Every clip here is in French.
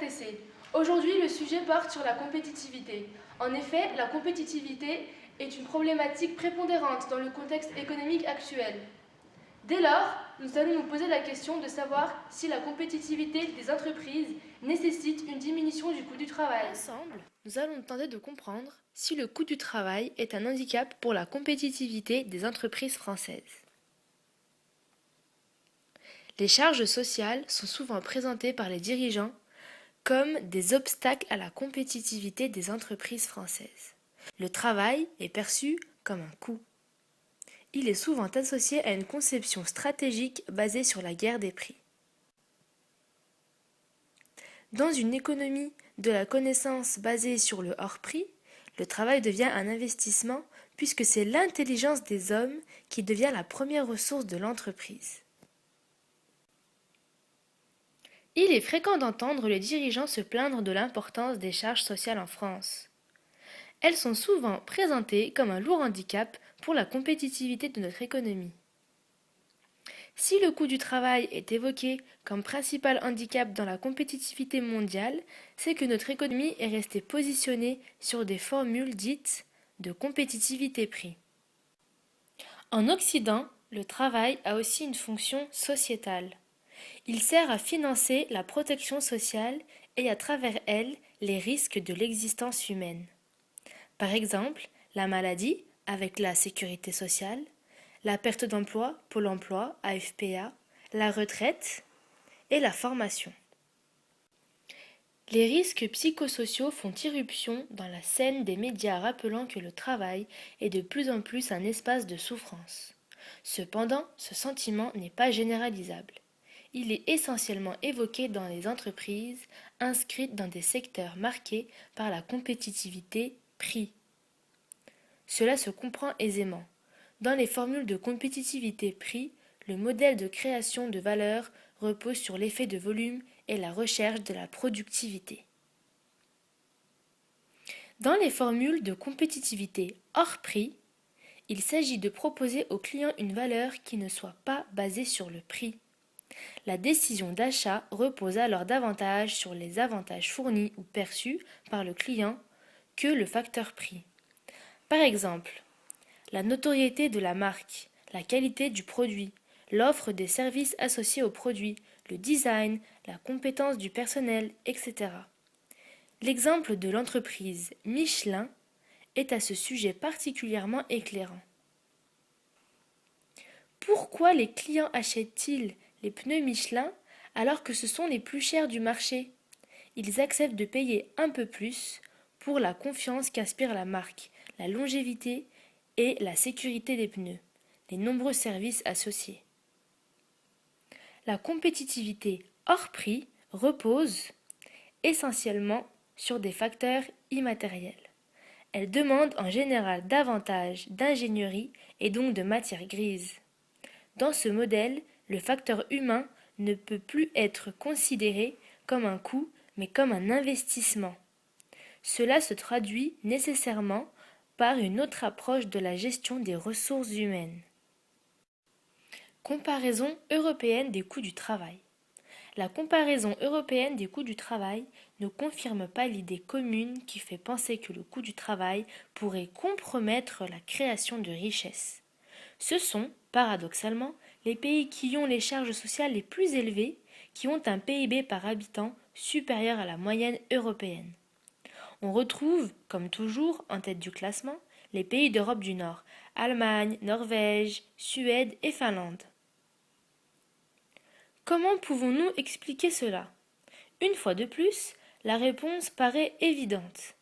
RTC. Aujourd'hui, le sujet porte sur la compétitivité. En effet, la compétitivité est une problématique prépondérante dans le contexte économique actuel. Dès lors, nous allons nous poser la question de savoir si la compétitivité des entreprises nécessite une diminution du coût du travail. Ensemble, nous allons tenter de comprendre si le coût du travail est un handicap pour la compétitivité des entreprises françaises. Les charges sociales sont souvent présentées par les dirigeants comme des obstacles à la compétitivité des entreprises françaises. Le travail est perçu comme un coût. Il est souvent associé à une conception stratégique basée sur la guerre des prix. Dans une économie de la connaissance basée sur le hors-prix, le travail devient un investissement puisque c'est l'intelligence des hommes qui devient la première ressource de l'entreprise. Il est fréquent d'entendre les dirigeants se plaindre de l'importance des charges sociales en France. Elles sont souvent présentées comme un lourd handicap pour la compétitivité de notre économie. Si le coût du travail est évoqué comme principal handicap dans la compétitivité mondiale, c'est que notre économie est restée positionnée sur des formules dites de compétitivité-prix. En Occident, le travail a aussi une fonction sociétale. Il sert à financer la protection sociale et à travers elle les risques de l'existence humaine. Par exemple, la maladie avec la sécurité sociale, la perte d'emploi, Pôle emploi, AFPA, la retraite et la formation. Les risques psychosociaux font irruption dans la scène des médias rappelant que le travail est de plus en plus un espace de souffrance. Cependant, ce sentiment n'est pas généralisable. Il est essentiellement évoqué dans les entreprises inscrites dans des secteurs marqués par la compétitivité prix. Cela se comprend aisément. Dans les formules de compétitivité prix, le modèle de création de valeur repose sur l'effet de volume et la recherche de la productivité. Dans les formules de compétitivité hors prix, il s'agit de proposer au client une valeur qui ne soit pas basée sur le prix. La décision d'achat repose alors davantage sur les avantages fournis ou perçus par le client que le facteur prix. Par exemple, la notoriété de la marque, la qualité du produit, l'offre des services associés au produit, le design, la compétence du personnel, etc. L'exemple de l'entreprise Michelin est à ce sujet particulièrement éclairant. Pourquoi les clients achètent-ils les pneus Michelin alors que ce sont les plus chers du marché? Ils acceptent de payer un peu plus pour la confiance qu'inspire la marque, la longévité et la sécurité des pneus, les nombreux services associés. La compétitivité hors prix repose essentiellement sur des facteurs immatériels. Elle demande en général davantage d'ingénierie et donc de matière grise. Dans ce modèle, le facteur humain ne peut plus être considéré comme un coût, mais comme un investissement. Cela se traduit nécessairement par une autre approche de la gestion des ressources humaines. Comparaison européenne des coûts du travail. La comparaison européenne des coûts du travail ne confirme pas l'idée commune qui fait penser que le coût du travail pourrait compromettre la création de richesses. Ce sont, paradoxalement, les pays qui ont les charges sociales les plus élevées, qui ont un PIB par habitant supérieur à la moyenne européenne. On retrouve, comme toujours, en tête du classement, les pays d'Europe du Nord, Allemagne, Norvège, Suède et Finlande. Comment pouvons-nous expliquer cela? Une fois de plus, la réponse paraît évidente.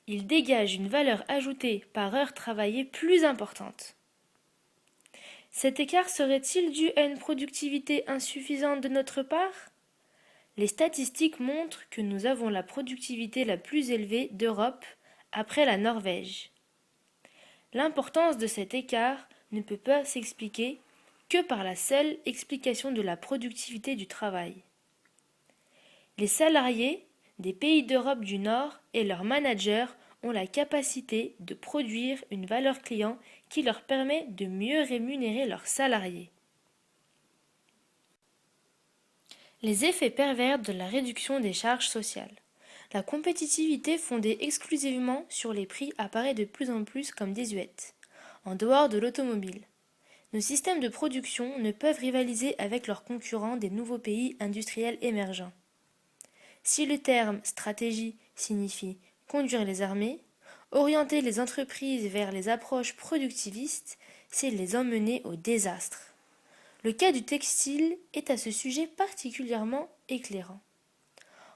Il dégage une valeur ajoutée par heure travaillée plus importante. Cet écart serait-il dû à une productivité insuffisante de notre part? Les statistiques montrent que nous avons la productivité la plus élevée d'Europe après la Norvège. L'importance de cet écart ne peut pas s'expliquer que par la seule explication de la productivité du travail. Les salariés des pays d'Europe du Nord et leurs managers ont la capacité de produire une valeur client qui leur permet de mieux rémunérer leurs salariés. Les effets pervers de la réduction des charges sociales. La compétitivité fondée exclusivement sur les prix apparaît de plus en plus comme désuète, en dehors de l'automobile. Nos systèmes de production ne peuvent rivaliser avec leurs concurrents des nouveaux pays industriels émergents. Si le terme stratégie signifie conduire les armées, orienter les entreprises vers les approches productivistes, c'est les emmener au désastre. Le cas du textile est à ce sujet particulièrement éclairant.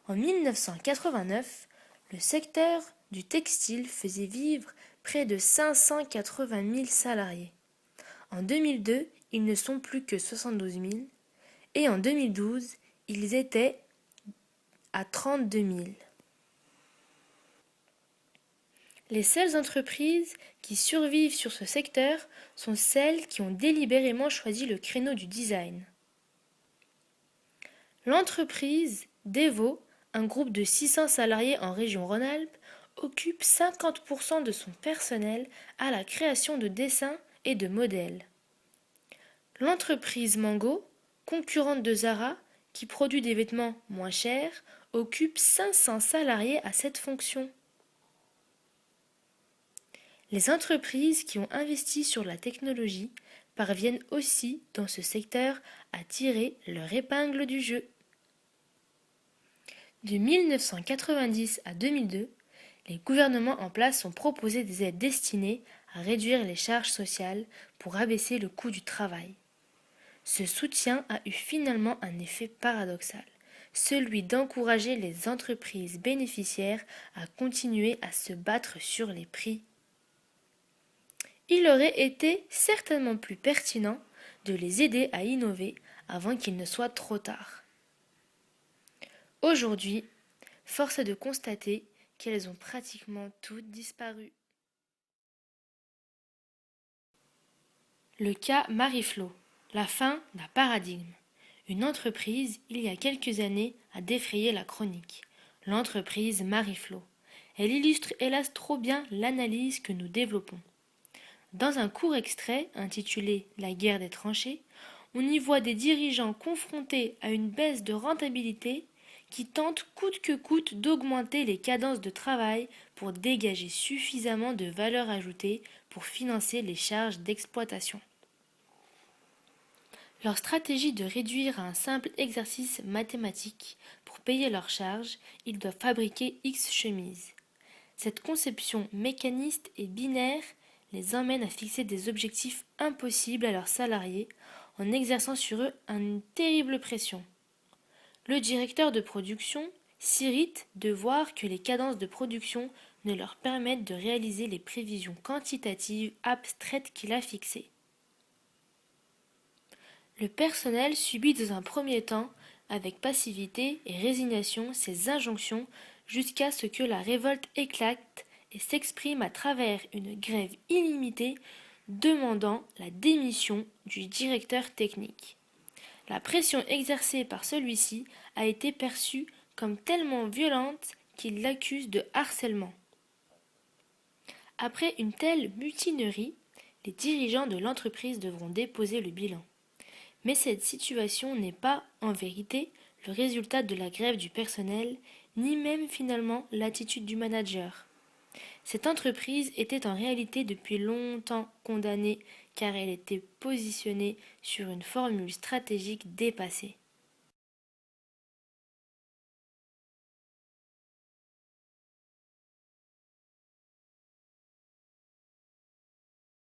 En 1989, le secteur du textile faisait vivre près de 580 000 salariés. En 2002, ils ne sont plus que 72 000 et en 2012, ils étaient à 32 000. Les seules entreprises qui survivent sur ce secteur sont celles qui ont délibérément choisi le créneau du design. L'entreprise Devo, un groupe de 600 salariés en région Rhône-Alpes, occupe 50% de son personnel à la création de dessins et de modèles. L'entreprise Mango, concurrente de Zara, qui produit des vêtements moins chers, occupe 500 salariés à cette fonction. Les entreprises qui ont investi sur la technologie parviennent aussi dans ce secteur à tirer leur épingle du jeu. De 1990 à 2002, les gouvernements en place ont proposé des aides destinées à réduire les charges sociales pour abaisser le coût du travail. Ce soutien a eu finalement un effet paradoxal, celui d'encourager les entreprises bénéficiaires à continuer à se battre sur les prix. Il aurait été certainement plus pertinent de les aider à innover avant qu'il ne soit trop tard. Aujourd'hui, force est de constater qu'elles ont pratiquement toutes disparu. Le cas Marie-Flo, la fin d'un paradigme. Une entreprise, il y a quelques années, a défrayé la chronique. L'entreprise Marie-Flo. Elle illustre hélas trop bien l'analyse que nous développons. Dans un court extrait intitulé « La guerre des tranchées », on y voit des dirigeants confrontés à une baisse de rentabilité qui tentent coûte que coûte d'augmenter les cadences de travail pour dégager suffisamment de valeur ajoutée pour financer les charges d'exploitation. Leur stratégie de réduire à un simple exercice mathématique pour payer leurs charges, ils doivent fabriquer X chemises. Cette conception mécaniste et binaire les emmène à fixer des objectifs impossibles à leurs salariés en exerçant sur eux une terrible pression. Le directeur de production s'irrite de voir que les cadences de production ne leur permettent de réaliser les prévisions quantitatives abstraites qu'il a fixées. Le personnel subit dans un premier temps, avec passivité et résignation, ces injonctions jusqu'à ce que la révolte éclate et s'exprime à travers une grève illimitée demandant la démission du directeur technique. La pression exercée par celui-ci a été perçue comme tellement violente qu'il l'accuse de harcèlement. Après une telle mutinerie, les dirigeants de l'entreprise devront déposer le bilan. Mais cette situation n'est pas, en vérité, le résultat de la grève du personnel, ni même finalement l'attitude du manager. Cette entreprise était en réalité depuis longtemps condamnée car elle était positionnée sur une formule stratégique dépassée.